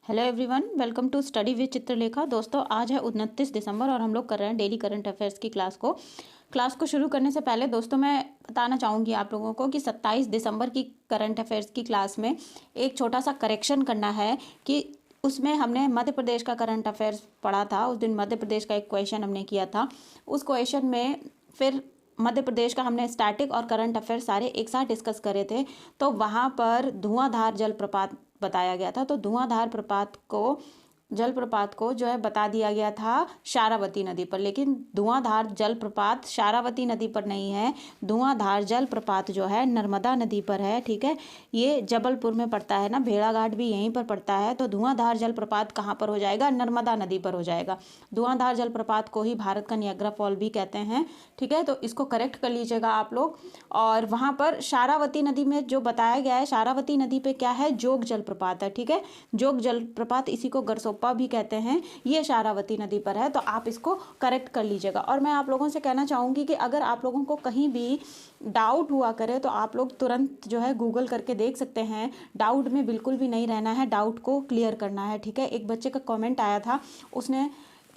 Hello everyone, welcome to study with Chitralekha. दोस्तों, आज है 29 दिसंबर और हम लोग कर रहे हैं डेली करंट अफेयर्स की क्लास को शुरू करने से पहले दोस्तों मैं बताना चाहूँगी आप लोगों को कि 27 दिसंबर की करंट अफेयर्स की क्लास में एक छोटा सा करेक्शन करना है कि उसमें हमने मध्य प्रदेश का करंट अफेयर्स पढ़ा था। उस दिन मध्य प्रदेश का एक क्वेश्चन हमने किया था। उस क्वेश्चन में फिर मध्य प्रदेश का हमने स्टैटिक और करंट अफेयर सारे एक साथ डिस्कस करे थे। तो वहाँ पर धुआंधार जलप्रपात बताया गया था। तो धुआंधार जलप्रपात को जो है बता दिया गया था शारावती नदी पर, लेकिन धुआंधार जलप्रपात शारावती नदी पर नहीं है। धुआंधार जलप्रपात जो है नर्मदा नदी पर है। ठीक है, ये जबलपुर में पड़ता है ना, भेड़ाघाट भी यहीं पर पड़ता है। तो धुआंधार जलप्रपात कहाँ पर हो जाएगा? नर्मदा नदी पर हो जाएगा। धुआंधार जलप्रपात को ही भारत का नियाग्रा फॉल भी कहते हैं। ठीक है, तो इसको करेक्ट कर लीजिएगा आप लोग। और वहाँ पर शारावती नदी में जो बताया गया है, शारावती नदी पे क्या है? जोग जलप्रपात है। ठीक है, जोग जलप्रपात, इसी को गरसोप्पा भी कहते हैं, ये शारावती नदी पर है। तो आप इसको करेक्ट कर लीजिएगा। और मैं आप लोगों से कहना चाहूँगी कि अगर आप लोगों को कहीं भी डाउट हुआ करे तो आप लोग तुरंत जो है गूगल करके देख सकते हैं। डाउट में बिल्कुल भी नहीं रहना है, डाउट को क्लियर करना है। ठीक है, एक बच्चे का कमेंट आया था, उसने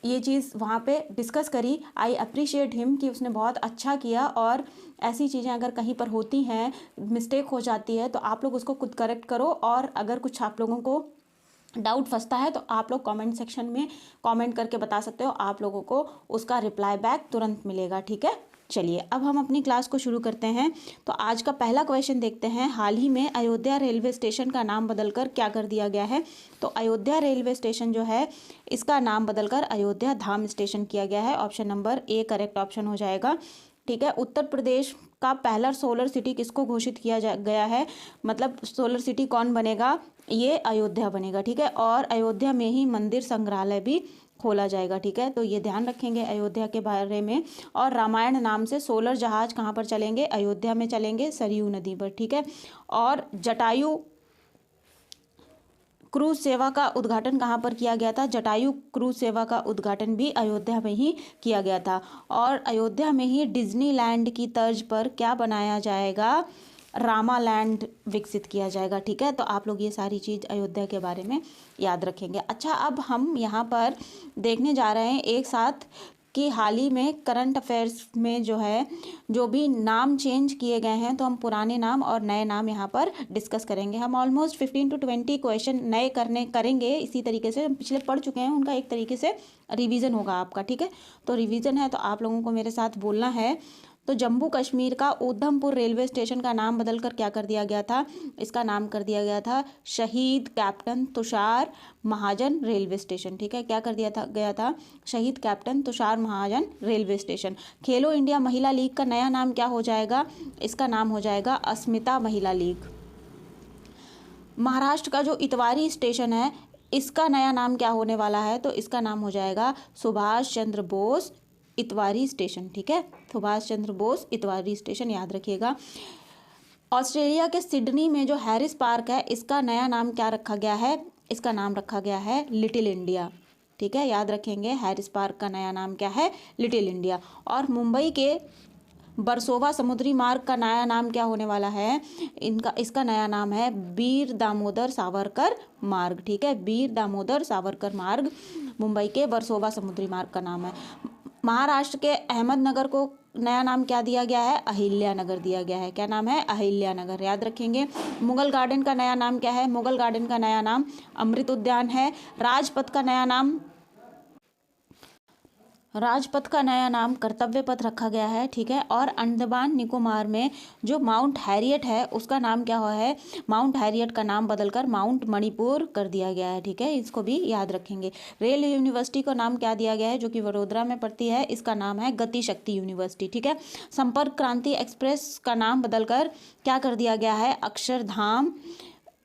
ये चीज़ वहाँ पे डिस्कस करी। आई अप्रिशिएट हिम कि उसने बहुत अच्छा किया। और ऐसी चीज़ें अगर कहीं पर होती हैं, मिस्टेक हो जाती है, तो आप लोग उसको खुद करेक्ट करो। और अगर कुछ आप लोगों को डाउट फंसता है तो आप लोग कमेंट सेक्शन में कमेंट करके बता सकते हो, आप लोगों को उसका रिप्लाई बैक तुरंत मिलेगा। ठीक है, चलिए अब हम अपनी क्लास को शुरू करते हैं। तो आज का पहला क्वेश्चन देखते हैं। हाल ही में अयोध्या रेलवे स्टेशन का नाम बदलकर क्या कर दिया गया है? तो अयोध्या रेलवे स्टेशन जो है, इसका नाम बदलकर अयोध्या धाम स्टेशन किया गया है। Option number A correct option हो जाएगा। ठीक है, उत्तर प्रदेश का पहला सोलर सिटी किसको घोषित किया गया है? मतलब सोलर सिटी कौन बनेगा? ये अयोध्या बनेगा। ठीक है, और अयोध्या में ही मंदिर संग्रहालय भी खोला जाएगा। ठीक है, तो ये ध्यान रखेंगे अयोध्या के बारे में। और रामायण नाम से सोलर जहाज कहाँ पर चलेंगे? अयोध्या में चलेंगे, सरयू नदी पर। ठीक है, और जटायु क्रूज सेवा का उद्घाटन कहाँ पर किया गया था? जटायु क्रूज सेवा का उद्घाटन भी अयोध्या में ही किया गया था। और अयोध्या में ही डिज्नीलैंड की तर्ज पर क्या बनाया जाएगा? रामालैंड विकसित किया जाएगा। ठीक है, तो आप लोग ये सारी चीज़ अयोध्या के बारे में याद रखेंगे। अच्छा, अब हम यहाँ पर देखने जा रहे हैं एक साथ कि हाल ही में करंट अफेयर्स में जो है, जो भी नाम चेंज किए गए हैं, तो हम पुराने नाम और नए नाम यहाँ पर डिस्कस करेंगे। हम ऑलमोस्ट 15 to 20 क्वेश्चन नए करेंगे। इसी तरीके से हम पिछले पढ़ चुके हैं, उनका एक तरीके से रिवीजन होगा आपका। ठीक है, तो रिवीजन है तो आप लोगों को मेरे साथ बोलना है। तो जम्मू कश्मीर का उधमपुर रेलवे स्टेशन का नाम बदलकर क्या कर दिया गया था? इसका नाम कर दिया गया था शहीद कैप्टन तुषार महाजन रेलवे स्टेशन। ठीक है, क्या कर दिया गया था? शहीद कैप्टन तुषार महाजन रेलवे स्टेशन। खेलो इंडिया महिला लीग का नया नाम क्या हो जाएगा? इसका नाम हो जाएगा अस्मिता महिला लीग। महाराष्ट्र का जो इतवारी स्टेशन है, इसका नया नाम क्या होने वाला है? तो इसका नाम हो जाएगा सुभाष चंद्र बोस इतवारी स्टेशन। ठीक है, सुभाष चंद्र बोस इतवारी स्टेशन, याद रखिएगा। ऑस्ट्रेलिया के सिडनी में जो हैरिस पार्क है, इसका नया नाम क्या रखा गया है? इसका नाम रखा गया है लिटिल इंडिया। ठीक है, याद रखेंगे, हैरिस पार्क का नया नाम क्या है? Little India. और मुंबई के बरसोवा समुद्री मार्ग का नया नाम क्या होने वाला है? इसका नया नाम है वीर दामोदर सावरकर मार्ग। ठीक है, वीर दामोदर सावरकर मार्ग मुंबई के बरसोवा समुद्री मार्ग का नाम है। महाराष्ट्र के अहमदनगर को नया नाम क्या दिया गया है? अहिल्या नगर दिया गया है। क्या नाम है? अहिल्या नगर, याद रखेंगे। मुगल गार्डन का नया नाम क्या है? मुगल गार्डन का नया नाम अमृत उद्यान है। राजपथ का नया नाम कर्तव्य पथ रखा गया है। ठीक है, और अंडमान निकोबार में जो माउंट हैरियट है, उसका नाम क्या हुआ है? माउंट हैरियट का नाम बदलकर माउंट मणिपुर कर दिया गया है। ठीक है, इसको भी याद रखेंगे। रेल यूनिवर्सिटी को नाम क्या दिया गया है, जो कि वडोदरा में पड़ती है? इसका नाम है गति शक्ति यूनिवर्सिटी। ठीक है, संपर्क क्रांति एक्सप्रेस का नाम बदलकर क्या कर दिया गया है? अक्षरधाम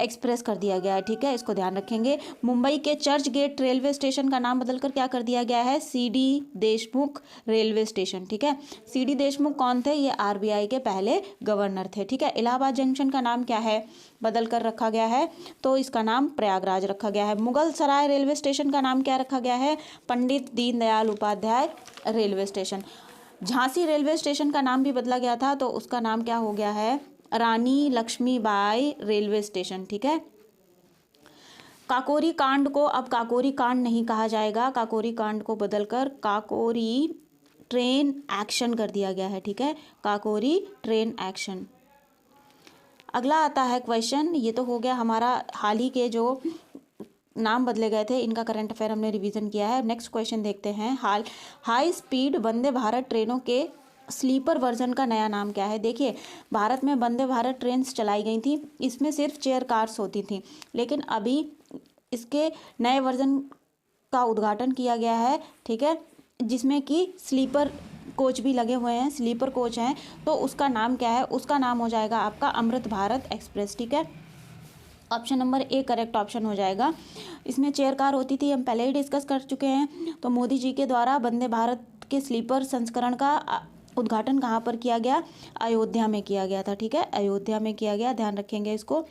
एक्सप्रेस कर दिया गया है। ठीक है, इसको ध्यान रखेंगे। मुंबई के चर्च गेट रेलवे स्टेशन का नाम बदलकर क्या कर दिया गया है? CD Deshmukh railway station. ठीक है, सीडी देशमुख कौन थे? ये आरबीआई के पहले गवर्नर थे। ठीक है, इलाहाबाद जंक्शन का नाम क्या है? बदल कर रखा गया है, तो इसका नाम प्रयागराज रखा गया है। मुगल सराय रेलवे स्टेशन का नाम क्या रखा गया है? Pandit Deendayal Upadhyay railway station. Jhansi railway station का नाम भी बदला गया था, तो उसका नाम क्या हो गया है? रानी लक्ष्मीबाई रेलवे स्टेशन। ठीक है, काकोरी कांड को अब काकोरी कांड नहीं कहा जाएगा, काकोरी कांड को बदलकर काकोरी ट्रेन एक्शन कर दिया गया है, ठीक है, काकोरी ट्रेन एक्शन। अगला आता है क्वेश्चन, ये तो हो गया हमारा हाल ही के जो नाम बदले गए थे इनका करंट अफेयर हमने रिवीजन किया है। नेक्स्ट क्वेश्चन देखते हैं, हाई स्पीड वंदे भारत ट्रेनों के स्लीपर वर्जन का नया नाम क्या है। देखिए, भारत में वंदे भारत ट्रेन्स चलाई गई थी, इसमें सिर्फ चेयर कार्स होती थी, लेकिन अभी इसके नए वर्जन का उद्घाटन किया गया है, ठीक है, जिसमें कि स्लीपर कोच भी लगे हुए हैं, स्लीपर कोच हैं, तो उसका नाम क्या है, उसका नाम हो जाएगा आपका अमृत भारत एक्सप्रेस, ठीक है। Option number A correct option हो जाएगा। इसमें चेयर कार होती थी, हम पहले ही डिस्कस कर चुके हैं। तो मोदी जी के द्वारा वंदे भारत के स्लीपर संस्करण का उद्घाटन कहाँ पर किया गया, अयोध्या में किया गया था, ठीक है, अयोध्या में किया गया, ध्यान रखेंगे इसको।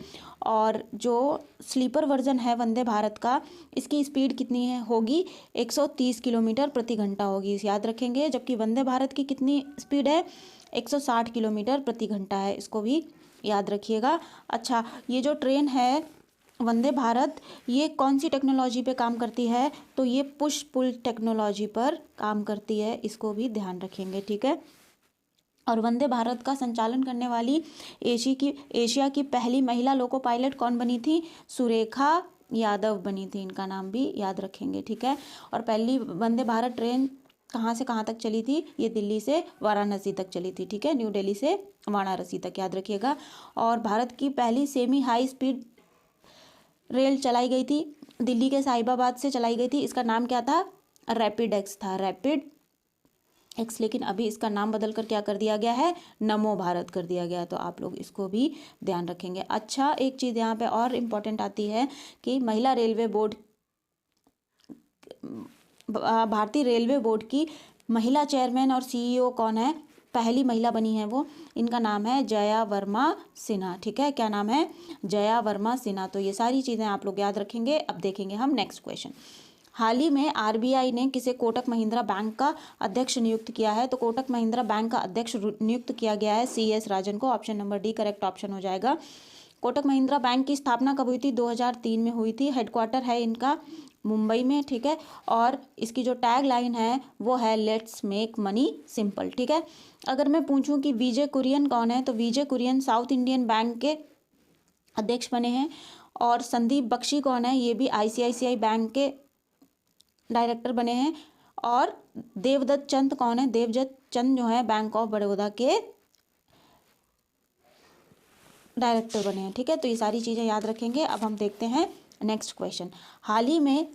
और जो स्लीपर वर्जन है वंदे भारत का, इसकी स्पीड कितनी है होगी, 130 किलोमीटर प्रति घंटा होगी, इस याद रखेंगे। जबकि वंदे भारत की कितनी स्पीड है, 160 किलोमीटर प्रति घंटा है, इसको भी याद रखिएगा। अच्छा, ये जो ट्रेन है वंदे भारत, ये कौन सी टेक्नोलॉजी पे काम करती है, तो ये पुश पुल टेक्नोलॉजी पर काम करती है, इसको भी ध्यान रखेंगे, ठीक है। और वंदे भारत का संचालन करने वाली एशिया की पहली महिला लोको पायलट कौन बनी थी, सुरेखा यादव बनी थी, इनका नाम भी याद रखेंगे, ठीक है। और पहली वंदे भारत ट्रेन कहाँ से कहाँ तक चली थी, ये दिल्ली से वाराणसी तक चली थी, ठीक है, न्यू दिल्ली से वाराणसी तक, याद रखिएगा। और भारत की पहली सेमी हाई स्पीड रेल चलाई गई थी, दिल्ली के साहिबाबाद से चलाई गई थी, इसका नाम क्या था, रैपिड एक्स था, रैपिड एक्स, लेकिन अभी इसका नाम बदल कर क्या कर दिया गया है, नमो भारत कर दिया गया, तो आप लोग इसको भी ध्यान रखेंगे। अच्छा, एक चीज़ यहाँ पे और इम्पोर्टेंट आती है कि महिला रेलवे बोर्ड, भारतीय रेलवे बोर्ड की महिला चेयरमैन और सीईओ कौन है, पहली महिला बनी है वो, इनका नाम है जया वर्मा सिन्हा, ठीक है, क्या नाम है, जया वर्मा सिन्हा। तो ये सारी चीज़ें आप लोग याद रखेंगे। अब देखेंगे हम नेक्स्ट क्वेश्चन, हाल ही में आरबीआई ने किसे कोटक महिंद्रा बैंक का अध्यक्ष नियुक्त किया है, तो कोटक महिंद्रा बैंक का अध्यक्ष नियुक्त किया गया है सीएस राजन को, option number D correct option हो जाएगा। कोटक महिंद्रा बैंक की स्थापना कब हुई थी, 2003 में हुई थी, हेडक्वार्टर है इनका मुंबई में, ठीक है। और इसकी जो टैग लाइन है वो है लेट्स मेक मनी सिंपल, ठीक है। अगर मैं पूछूं कि विजय कुरियन कौन है, तो विजय कुरियन साउथ इंडियन बैंक के अध्यक्ष बने हैं। और संदीप बख्शी कौन है, ये भी आईसीआईसीआई बैंक के डायरेक्टर बने हैं। और देवदत्त चंद कौन है, देवदत्त चंद जो है बैंक ऑफ बड़ौदा के डायरेक्टर बने हैं, ठीक है। तो ये सारी चीज़ें याद रखेंगे। अब हम देखते हैं नेक्स्ट क्वेश्चन, हाल ही में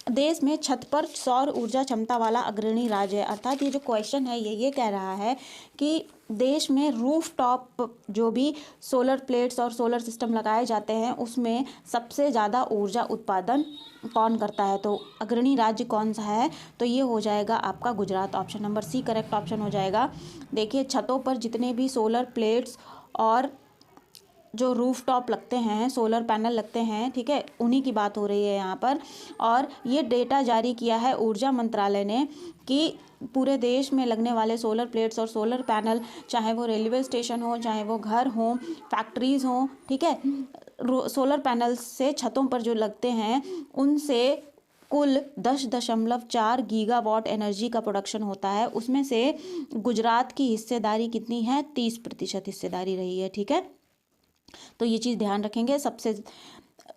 देश में छत पर सौर ऊर्जा क्षमता वाला अग्रणी राज्य है, अर्थात ये जो क्वेश्चन है ये कह रहा है कि देश में रूफ टॉप जो भी सोलर प्लेट्स और सोलर सिस्टम लगाए जाते हैं उसमें सबसे ज़्यादा ऊर्जा उत्पादन कौन करता है, तो अग्रणी राज्य कौन सा है, तो ये हो जाएगा आपका Gujarat, option number C correct option हो जाएगा। देखिए, छतों पर जितने भी सोलर प्लेट्स और जो रूफ टॉप लगते हैं, सोलर पैनल लगते हैं, ठीक है, उन्हीं की बात हो रही है यहाँ पर। और ये डेटा जारी किया है ऊर्जा मंत्रालय ने कि पूरे देश में लगने वाले सोलर प्लेट्स और सोलर पैनल, चाहे वो रेलवे स्टेशन हो, चाहे वो घर हो, फैक्ट्रीज़ हो, ठीक है, सोलर पैनल से छतों पर जो लगते हैं उनसे कुल 10.4 गीगावाट एनर्जी का प्रोडक्शन होता है। उसमें से गुजरात की हिस्सेदारी कितनी है, 30% हिस्सेदारी रही है, ठीक है। तो ये चीज़ ध्यान रखेंगे। सबसे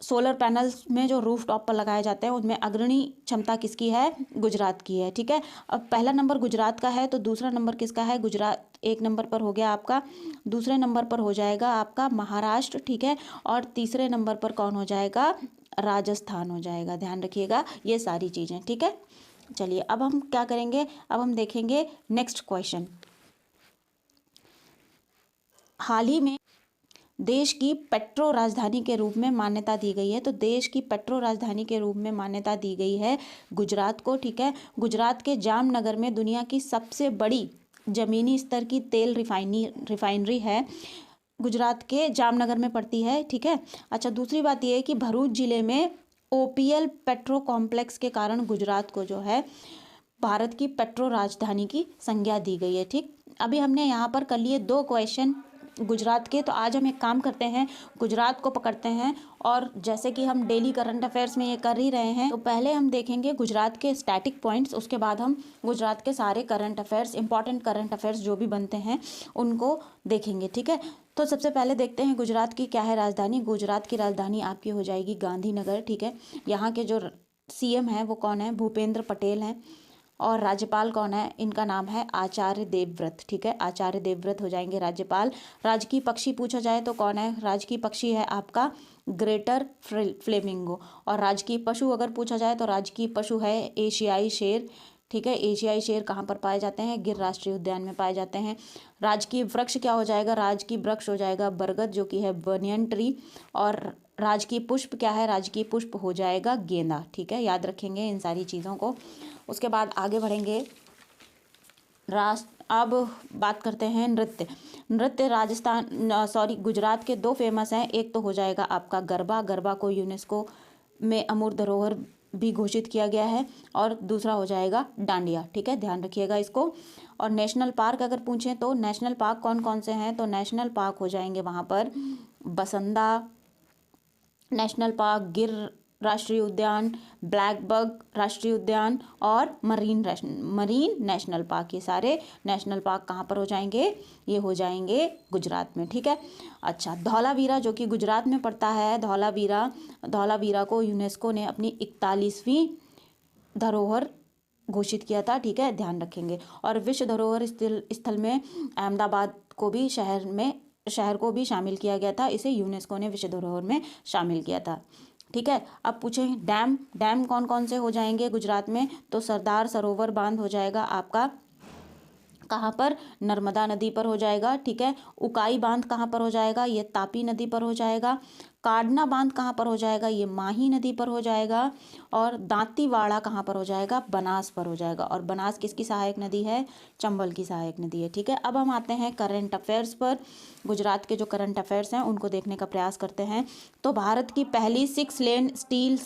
सोलर पैनल्स में जो रूफ टॉप पर लगाए जाते हैं उनमें अग्रणी क्षमता किसकी है, गुजरात की है, ठीक है। अब पहला नंबर गुजरात का है, तो दूसरा नंबर किसका है, गुजरात एक नंबर पर हो गया आपका, दूसरे नंबर पर हो जाएगा आपका महाराष्ट्र, ठीक है। और तीसरे नंबर पर कौन हो जाएगा, राजस्थान हो जाएगा, ध्यान रखिएगा ये सारी चीज़ें, ठीक है। चलिए, अब हम क्या करेंगे, अब हम देखेंगे नेक्स्ट क्वेश्चन, हाल ही में देश की पेट्रो राजधानी के रूप में मान्यता दी गई है, तो देश की पेट्रो राजधानी के रूप में मान्यता दी गई है गुजरात को, ठीक है। गुजरात के जामनगर में दुनिया की सबसे बड़ी ज़मीनी स्तर की तेल रिफाइनरी है, गुजरात के जामनगर में पड़ती है, ठीक है। अच्छा, दूसरी बात यह है कि भरूच ज़िले में ओपीएल पेट्रो कॉम्प्लेक्स के कारण गुजरात को जो है भारत की पेट्रो राजधानी की संज्ञा दी गई है, ठीक। अभी हमने यहाँ पर कर लिए 2 क्वेश्चन गुजरात के। तो आज हम एक काम करते हैं, गुजरात को पकड़ते हैं, और जैसे कि हम डेली करंट अफेयर्स में ये कर ही रहे हैं, तो पहले हम देखेंगे गुजरात के स्टैटिक पॉइंट्स, उसके बाद हम गुजरात के सारे current affairs, important current affairs जो भी बनते हैं उनको देखेंगे, ठीक है। तो सबसे पहले देखते हैं गुजरात की क्या है राजधानी। गुजरात की राजधानी आपकी हो जाएगी गांधीनगर, ठीक है। यहाँ के जो सीएम है वो कौन है, भूपेंद्र पटेल हैं। और राज्यपाल कौन है, इनका नाम है आचार्य देवव्रत, ठीक है। आचार्य देवव्रत हो जाएंगे राज्यपाल। राजकीय पक्षी पूछा जाए तो कौन है, राजकीय पक्षी है आपका ग्रेटर फ्लेमिंगो। और राजकीय पशु अगर पूछा जाए तो राजकीय पशु है एशियाई शेर, ठीक है। एशियाई शेर कहाँ पर पाए जाते हैं, गिर राष्ट्रीय उद्यान में पाए जाते हैं। राजकीय वृक्ष क्या हो जाएगा, राजकीय वृक्ष हो जाएगा बरगद, जो कि है बनियन ट्री। और राजकीय पुष्प क्या है, राजकीय पुष्प हो जाएगा गेंदा, ठीक है। याद रखेंगे इन सारी चीज़ों को। उसके बाद आगे बढ़ेंगे। अब बात करते हैं नृत्य। नृत्य गुजरात के दो फेमस हैं। एक तो हो जाएगा आपका गरबा, गरबा को यूनेस्को में अमूर्त धरोहर भी घोषित किया गया है। और दूसरा हो जाएगा डांडिया, ठीक है, ध्यान रखिएगा इसको। और नेशनल पार्क अगर पूछें तो नेशनल पार्क कौन कौन से हैं, तो नेशनल पार्क हो जाएंगे वहाँ पर बसंदा नेशनल पार्क, गिर राष्ट्रीय उद्यान, ब्लैकबक राष्ट्रीय उद्यान और मरीन नेशनल पार्क। ये सारे नेशनल पार्क कहाँ पर हो जाएंगे, ये हो जाएंगे गुजरात में, ठीक है। अच्छा, धौलावीरा जो कि गुजरात में पड़ता है, धौलावीरा को यूनेस्को ने अपनी 41वीं धरोहर घोषित किया था, ठीक है, ध्यान रखेंगे। और विश्व धरोहर स्थल में अहमदाबाद को भी शहर को भी शामिल किया गया था। इसे यूनेस्को ने विश्व धरोहर में शामिल किया था, ठीक है। अब पूछें डैम कौन कौन से हो जाएंगे गुजरात में, तो सरदार सरोवर बांध हो जाएगा आपका कहाँ पर, नर्मदा नदी पर हो जाएगा, ठीक है। उकाई बांध कहाँ पर हो जाएगा, ये तापी नदी पर हो जाएगा। काडना बांध कहाँ पर हो जाएगा, ये माही नदी पर हो जाएगा। और दांतीवाड़ा कहाँ पर हो जाएगा, बनास पर हो जाएगा। और बनास किसकी सहायक नदी है, चंबल की सहायक नदी है, ठीक है। अब हम आते हैं करंट अफेयर्स पर। गुजरात के जो करंट अफेयर्स हैं उनको देखने का प्रयास करते हैं। तो भारत की पहली 6 लेन स्टील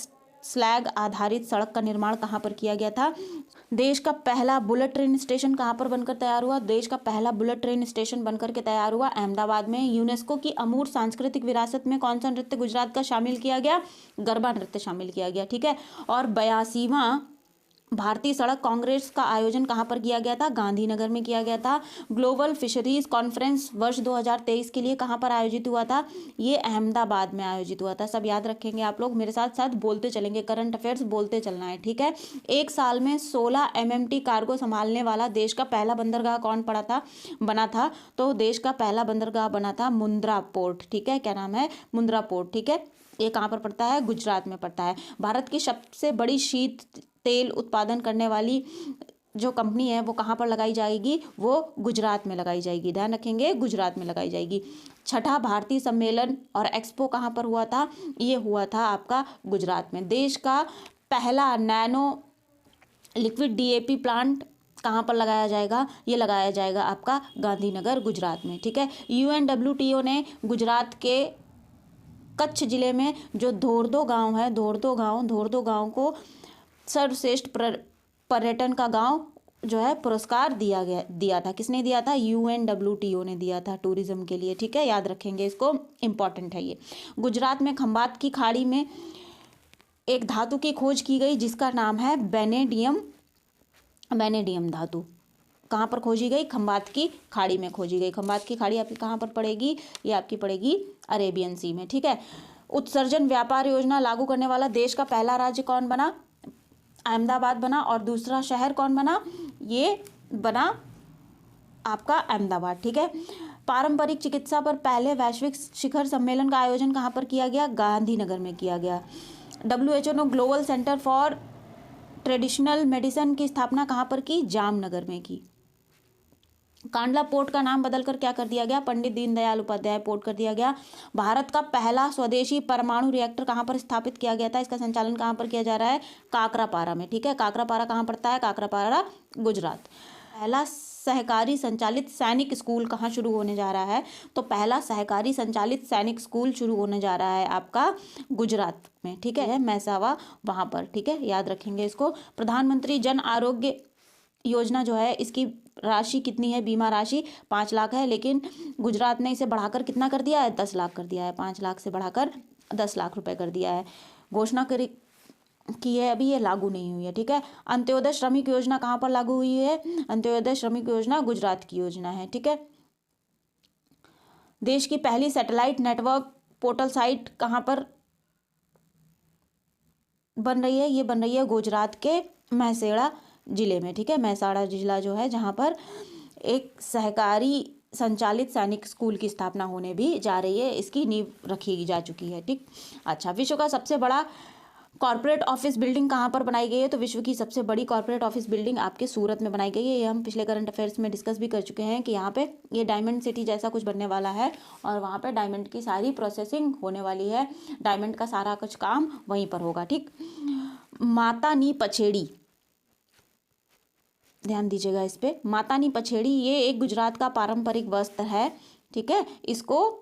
स्लैग आधारित सड़क का निर्माण कहाँ पर किया गया था। देश का पहला बुलेट ट्रेन स्टेशन कहाँ पर बनकर तैयार हुआ, देश का पहला बुलेट ट्रेन स्टेशन बनकर के तैयार हुआ अहमदाबाद में। यूनेस्को की अमूर्त सांस्कृतिक विरासत में कौन सा नृत्य गुजरात का शामिल किया गया, गरबा नृत्य शामिल किया गया, ठीक है। और 82वां भारतीय सड़क कांग्रेस का आयोजन कहाँ पर किया गया था, गांधीनगर में किया गया था। ग्लोबल फिशरीज कॉन्फ्रेंस वर्ष 2023 के लिए कहाँ पर आयोजित हुआ था, ये अहमदाबाद में आयोजित हुआ था। सब याद रखेंगे आप लोग, मेरे साथ साथ बोलते चलेंगे, करंट अफेयर्स बोलते चलना है, ठीक है। एक साल में 16 MMT कार्गो संभालने वाला देश का पहला बंदरगाह कौन बना था, तो देश का पहला बंदरगाह बना था मुंद्रा पोर्ट, ठीक है। क्या नाम है, मुंद्रा पोर्ट, ठीक है। ये कहाँ पर पड़ता है, गुजरात में पड़ता है। भारत की सबसे बड़ी शीत तेल उत्पादन करने वाली जो कंपनी है वो कहाँ पर लगाई जाएगी, वो गुजरात में लगाई जाएगी, ध्यान रखेंगे, गुजरात में लगाई जाएगी। छठा भारतीय सम्मेलन और एक्सपो कहाँ पर हुआ था, ये हुआ था आपका गुजरात में। देश का पहला नैनो लिक्विड DAP प्लांट कहाँ पर लगाया जाएगा, ये लगाया जाएगा आपका गांधीनगर गुजरात में, ठीक है। UNWTO ने गुजरात के कच्छ जिले में जो धोर्दो गांव है, धोर्दो गांव को सर्वश्रेष्ठ पर्यटन का गांव जो है पुरस्कार दिया था। किसने दिया था, UNWTO ने दिया था टूरिज्म के लिए, ठीक है। याद रखेंगे इसको, इंपॉर्टेंट है ये। गुजरात में खंबात की खाड़ी में एक धातु की खोज की गई जिसका नाम है बेनेडियम धातु। कहाँ पर खोजी गई, खंबात की खाड़ी में खोजी गई। खंबात की खाड़ी आपकी कहाँ पर पड़ेगी, ये आपकी पड़ेगी अरेबियन सी में, ठीक है। उत्सर्जन व्यापार योजना लागू करने वाला देश का पहला राज्य कौन बना, अहमदाबाद बना। और दूसरा शहर कौन बना, ये बना आपका अहमदाबाद, ठीक है। पारंपरिक चिकित्सा पर पहले वैश्विक शिखर सम्मेलन का आयोजन कहाँ पर किया गया, गांधीनगर में किया गया। WHO ने global centre for traditional medicine की स्थापना कहाँ पर की, जामनगर में की। कांडला पोर्ट का नाम बदलकर क्या कर दिया गया, पंडित दीनदयाल उपाध्याय पोर्ट कर दिया गया। भारत का पहला स्वदेशी परमाणु रिएक्टर कहाँ पर स्थापित किया गया था, इसका संचालन कहाँ पर किया जा रहा है, काकरापारा में, ठीक है। काकरापारा कहाँ पड़ता है, काकरापारा गुजरात। पहला सहकारी संचालित सैनिक स्कूल कहाँ शुरू होने जा रहा है, तो पहला सहकारी संचालित सैनिक स्कूल शुरू होने जा रहा है आपका गुजरात में, ठीक है, मैसावा वहाँ पर, ठीक है। याद रखेंगे इसको। प्रधानमंत्री जन आरोग्य योजना जो है इसकी राशि कितनी है, बीमा राशि 5 लाख है, लेकिन गुजरात ने इसे बढ़ाकर कितना कर दिया है, 10 लाख कर दिया है। 5 लाख से बढ़ाकर 10 लाख रुपए कर दिया है। घोषणा करी की है, अभी ये लागू नहीं हुई है, ठीक है। अंत्योदय श्रमिक योजना कहाँ पर लागू हुई है, अंत्योदय श्रमिक योजना गुजरात की योजना है, ठीक है। देश की पहली सैटेलाइट नेटवर्क पोर्टल साइट कहाँ पर बन रही है, ये बन रही है गुजरात के महसेड़ा जिले में, ठीक है। महसाड़ा जिला जो है, जहाँ पर एक सहकारी संचालित सैनिक स्कूल की स्थापना होने भी जा रही है, इसकी नींव रखी जा चुकी है, ठीक। अच्छा, विश्व का सबसे बड़ा कॉर्पोरेट ऑफिस बिल्डिंग कहाँ पर बनाई गई है, तो विश्व की सबसे बड़ी कॉर्पोरेट ऑफिस बिल्डिंग आपके सूरत में बनाई गई है। ये हम पिछले करंट अफेयर्स में डिस्कस भी कर चुके हैं कि यहाँ पे ये डायमंड सिटी जैसा कुछ बनने वाला है और वहाँ पे डायमंड की सारी प्रोसेसिंग होने वाली है, डायमंड का सारा कुछ काम वहीं पर होगा, ठीक। माता नी पछेड़ी, ध्यान दीजिएगा इस पे, माता नी पछेड़ी ये एक गुजरात का पारंपरिक वस्त्र है, ठीक है। इसको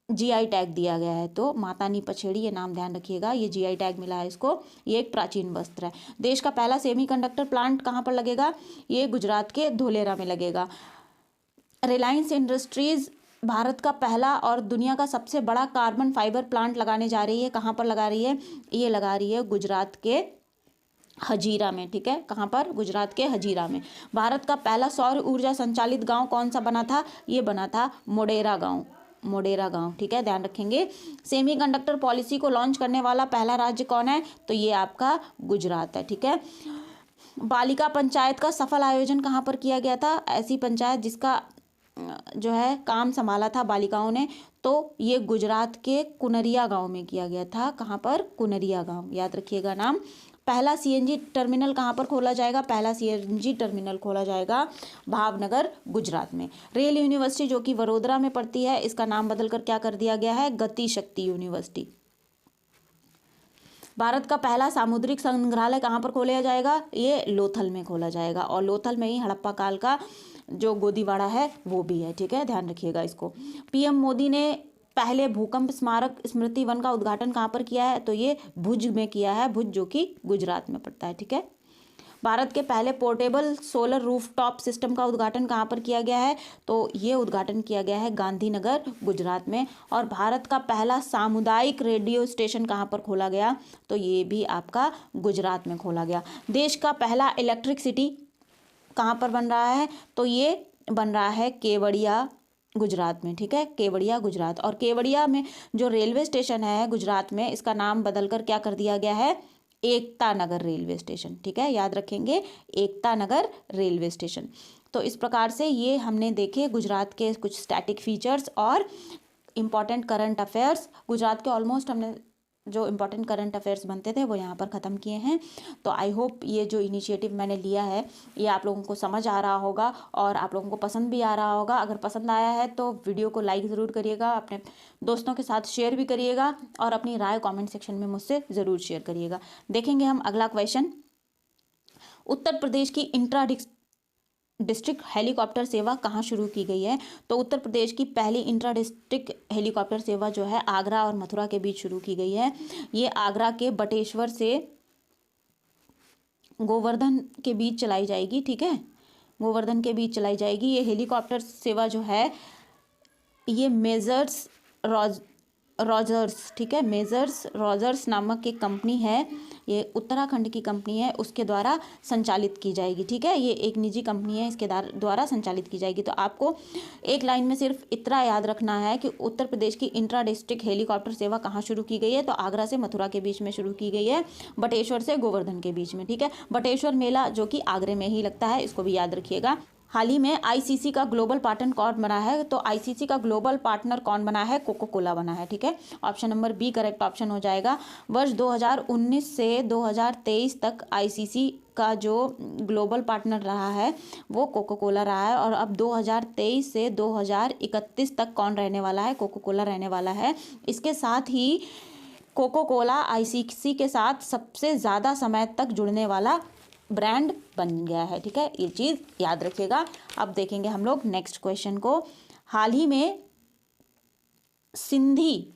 जीआई टैग दिया गया है, तो माता नी पछेड़ी ये नाम ध्यान रखिएगा, ये जीआई टैग मिला है इसको। ये एक प्राचीन वस्त्र है। देश का पहला सेमीकंडक्टर प्लांट कहाँ पर लगेगा, ये गुजरात के धोलेरा में लगेगा। रिलायंस इंडस्ट्रीज भारत का पहला और दुनिया का सबसे बड़ा कार्बन फाइबर प्लांट लगाने जा रही है, कहाँ पर लगा रही है, ये लगा रही है गुजरात के हजीरा में, ठीक है। कहाँ पर, गुजरात के हजीरा में। भारत का पहला सौर ऊर्जा संचालित गांव कौन सा बना था, ये बना था मोडेरा गांव, मोडेरा गांव, ठीक है, ध्यान रखेंगे। सेमीकंडक्टर पॉलिसी को लॉन्च करने वाला पहला राज्य कौन है, तो ये आपका गुजरात है, ठीक है। बालिका पंचायत का सफल आयोजन कहाँ पर किया गया था, ऐसी पंचायत जिसका जो है काम संभाला था बालिकाओं ने, तो ये गुजरात के कुनरिया गांव में किया गया था। कहाँ पर, कुनरिया गांव, याद रखिएगा नाम। पहला सीएनजी टर्मिनल कहाँ पर खोला जाएगा, पहला सीएनजी टर्मिनल खोला जाएगा भावनगर, गुजरात में। रेल यूनिवर्सिटी जो कि वडोदरा में पड़ती है, इसका नाम बदलकर क्या कर दिया गया है, गति शक्ति यूनिवर्सिटी। भारत का पहला सामुद्रिक संग्रहालय कहाँ पर खोला जाएगा, ये लोथल में खोला जाएगा, और लोथल में ही हड़प्पा काल का जो गोदीवाड़ा है वो भी है, ठीक है, ध्यान रखिएगा इसको। पीएम मोदी ने पहले भूकंप स्मारक स्मृति वन का उद्घाटन कहाँ पर किया है, तो ये भुज में किया है, भुज जो कि गुजरात में पड़ता है, ठीक है। भारत के पहले पोर्टेबल सोलर रूफटॉप सिस्टम का उद्घाटन कहाँ पर किया गया है, तो ये उद्घाटन किया गया है गांधीनगर, गुजरात में। और भारत का पहला सामुदायिक रेडियो स्टेशन कहाँ पर खोला गया, तो ये भी आपका गुजरात में खोला गया। देश का पहला इलेक्ट्रिक सिटी कहाँ पर बन रहा है, तो ये बन रहा है केवड़िया, गुजरात में, ठीक है, केवड़िया, गुजरात। और केवड़िया में जो रेलवे स्टेशन है गुजरात में, इसका नाम बदलकर क्या कर दिया गया है, एकता नगर रेलवे स्टेशन, ठीक है, याद रखेंगे, एकता नगर रेलवे स्टेशन। तो इस प्रकार से ये हमने देखे गुजरात के कुछ स्टैटिक फीचर्स और इम्पॉर्टेंट करंट अफेयर्स। गुजरात के ऑलमोस्ट हमने जो इम्पोर्टेंट करंट अफेयर्स बनते थे वो यहाँ पर ख़त्म किए हैं। तो आई होप ये जो इनिशिएटिव मैंने लिया है ये आप लोगों को समझ आ रहा होगा और आप लोगों को पसंद भी आ रहा होगा। अगर पसंद आया है तो वीडियो को लाइक ज़रूर करिएगा, अपने दोस्तों के साथ शेयर भी करिएगा और अपनी राय कमेंट सेक्शन में मुझसे ज़रूर शेयर करिएगा। देखेंगे हम अगला क्वेश्चन। उत्तर प्रदेश की इंट्रा डिस्ट्रिक्ट हेलीकॉप्टर सेवा कहाँ शुरू की गई है? तो उत्तर प्रदेश की पहली इंट्रा डिस्ट्रिक्ट हेलीकॉप्टर सेवा जो है आगरा और मथुरा के बीच शुरू की गई है। ये आगरा के बटेश्वर से गोवर्धन के बीच चलाई जाएगी, ठीक है, गोवर्धन के बीच चलाई जाएगी। ये हेलीकॉप्टर सेवा जो है ये मेजर्स रॉजर्स, ठीक है, मेजर्स रॉजर्स नामक एक कंपनी है, ये उत्तराखंड की कंपनी है, उसके द्वारा संचालित की जाएगी, ठीक है। ये एक निजी कंपनी है, इसके द्वारा संचालित की जाएगी। तो आपको एक लाइन में सिर्फ इतना याद रखना है कि उत्तर प्रदेश की इंट्रा डिस्ट्रिक्ट हेलीकॉप्टर सेवा कहाँ शुरू की गई है? तो आगरा से मथुरा के बीच में शुरू की गई है, बटेश्वर से गोवर्धन के बीच में, ठीक है। बटेश्वर मेला जो कि आगरे में ही लगता है, इसको भी याद रखिएगा। हाल ही में आईसीसी का ग्लोबल पार्टनर कौन बना है? तो आईसीसी का ग्लोबल पार्टनर कौन बना है? कोको कोला बना है, ठीक है। Option number B correct option हो जाएगा। वर्ष 2019 से 2023 तक आईसीसी का जो ग्लोबल पार्टनर रहा है वो कोको कोला रहा है और अब 2023 से 2031 तक कौन रहने वाला है? कोको कोला रहने वाला है। इसके साथ ही कोको कोला आईसीसी के साथ सबसे ज़्यादा समय तक जुड़ने वाला ब्रांड बन गया है, ठीक है, ये चीज़ याद रखिएगा। अब देखेंगे हम लोग नेक्स्ट क्वेश्चन को। हाल ही में सिंधी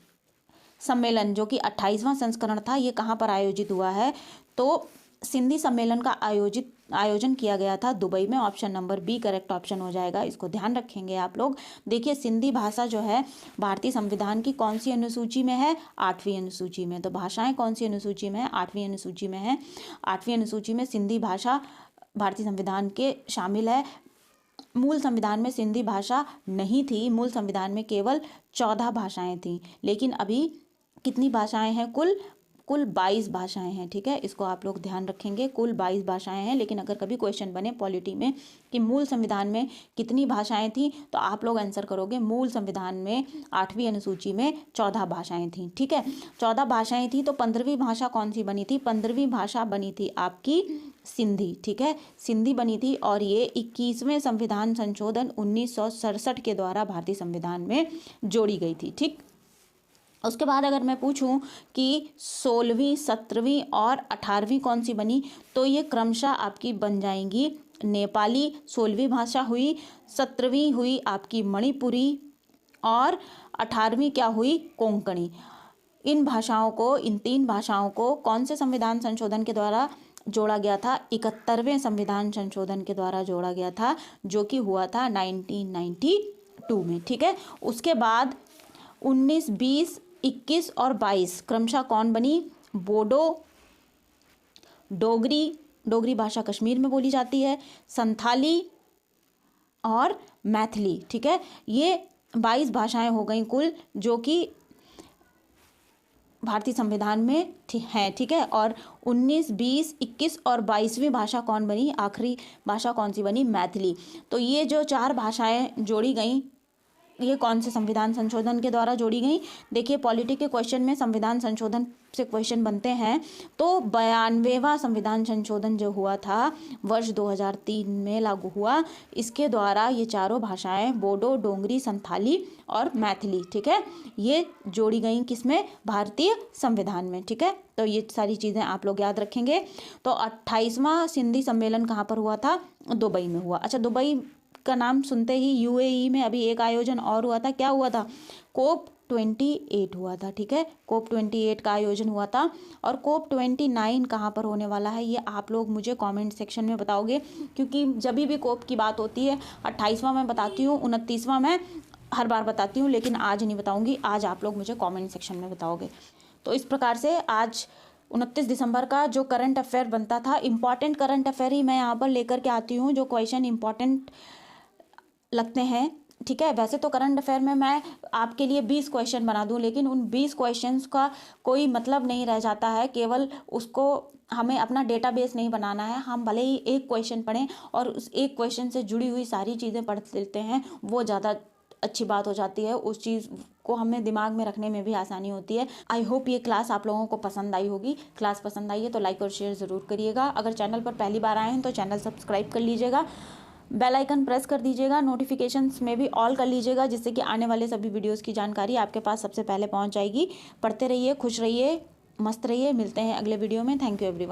सम्मेलन जो कि 28वां संस्करण था, ये कहाँ पर आयोजित हुआ है? तो सिंधी सम्मेलन का आयोजन किया गया था दुबई में। Option number B correct option हो जाएगा, इसको ध्यान रखेंगे आप लोग। देखिए सिंधी भाषा जो है भारतीय संविधान की कौन सी अनुसूची में है? 8वीं अनुसूची में। तो भाषाएं कौन सी अनुसूची में है? 8वीं अनुसूची में है। 8वीं अनुसूची में सिंधी भाषा भारतीय संविधान के शामिल है। मूल संविधान में सिंधी भाषा नहीं थी, मूल संविधान में केवल 14 भाषाएं थीं, लेकिन अभी कितनी भाषाएं हैं? कुल 22 भाषाएं हैं। ठीक है, इसको आप लोग ध्यान रखेंगे, कुल 22 भाषाएं हैं। लेकिन अगर कभी क्वेश्चन बने पॉलिटी में कि मूल संविधान में कितनी भाषाएं थी, तो आप लोग आंसर करोगे मूल संविधान में 8वीं अनुसूची में 14 भाषाएं थी। ठीक है, 14 भाषाएं थी, तो 15वीं भाषा कौन सी बनी थी? 15वीं भाषा बनी थी आपकी सिंधी। ठीक है, सिंधी बनी थी, और ये 21वें संविधान संशोधन 1967 के द्वारा भारतीय संविधान में जोड़ी गई थी। ठीक, उसके बाद अगर मैं पूछूं कि 16वीं, 17वीं और 18वीं कौन सी बनी, तो ये क्रमशः आपकी बन जाएंगी नेपाली 16वीं भाषा हुई, 17वीं हुई आपकी मणिपुरी, और 18वीं क्या हुई? कोंकणी। इन भाषाओं को, इन 3 भाषाओं को कौन से संविधान संशोधन के द्वारा जोड़ा गया था? 71वें संविधान संशोधन के द्वारा जोड़ा गया था, जो कि हुआ था 1992 में। ठीक है, उसके बाद 19, 20, 21 और 22 क्रमशः कौन बनी? बोडो, डोगरी भाषा कश्मीर में बोली जाती है, संथाली और मैथिली। ठीक है, ये 22 भाषाएं हो गई कुल, जो कि भारतीय संविधान में हैं। ठीक है, और 19, 20, 21 और 22वीं भाषा कौन बनी? आखिरी भाषा कौन सी बनी? मैथिली। तो ये जो 4 भाषाएं जोड़ी गई, ये कौन से संविधान संशोधन के द्वारा जोड़ी गई? देखिए पॉलिटी के क्वेश्चन में संविधान संशोधन से क्वेश्चन बनते हैं, तो 92वां संविधान संशोधन जो हुआ था वर्ष 2003 में लागू हुआ, इसके द्वारा ये चारों भाषाएं बोडो, डोगरी, संथाली और मैथिली, ठीक है, ये जोड़ी गई किसमें? भारतीय संविधान में। ठीक है, तो ये सारी चीज़ें आप लोग याद रखेंगे। तो 28वां सिंधी सम्मेलन कहाँ पर हुआ था? दुबई में हुआ। अच्छा, दुबई का नाम सुनते ही यूएई में अभी एक आयोजन और हुआ था, क्या हुआ था? COP 28 हुआ था। ठीक है, COP 28 का आयोजन हुआ था। और COP 29 कहाँ पर होने वाला है, ये आप लोग मुझे कमेंट सेक्शन में बताओगे, क्योंकि जब भी COP की बात होती है 28वां मैं बताती हूँ, 29वां मैं हर बार बताती हूँ, लेकिन आज नहीं बताऊँगी, आज आप लोग मुझे कॉमेंट सेक्शन में बताओगे। तो इस प्रकार से आज 29 दिसंबर का जो करंट अफेयर बनता था, इंपॉर्टेंट करंट अफेयर ही मैं यहाँ पर लेकर के आती हूँ, जो क्वेश्चन इंपॉर्टेंट लगते हैं। ठीक है, वैसे तो करंट अफेयर में मैं आपके लिए 20 क्वेश्चन बना दूं, लेकिन उन 20 क्वेश्चंस का कोई मतलब नहीं रह जाता है, केवल उसको हमें अपना डेटाबेस नहीं बनाना है। हम भले ही एक क्वेश्चन पढ़ें और उस एक क्वेश्चन से जुड़ी हुई सारी चीज़ें पढ़ लेते हैं, वो ज़्यादा अच्छी बात हो जाती है, उस चीज़ को हमें दिमाग में रखने में भी आसानी होती है। आई होप ये क्लास आप लोगों को पसंद आई होगी। क्लास पसंद आई है तो लाइक और शेयर ज़रूर करिएगा। अगर चैनल पर पहली बार आए हैं तो चैनल सब्सक्राइब कर लीजिएगा, बेल आइकन प्रेस कर दीजिएगा, नोटिफिकेशंस में भी ऑल कर लीजिएगा, जिससे कि आने वाले सभी वीडियोस की जानकारी आपके पास सबसे पहले पहुंच जाएगी। पढ़ते रहिए, खुश रहिए, मस्त रहिए। मिलते हैं अगले वीडियो में। Thank you everyone.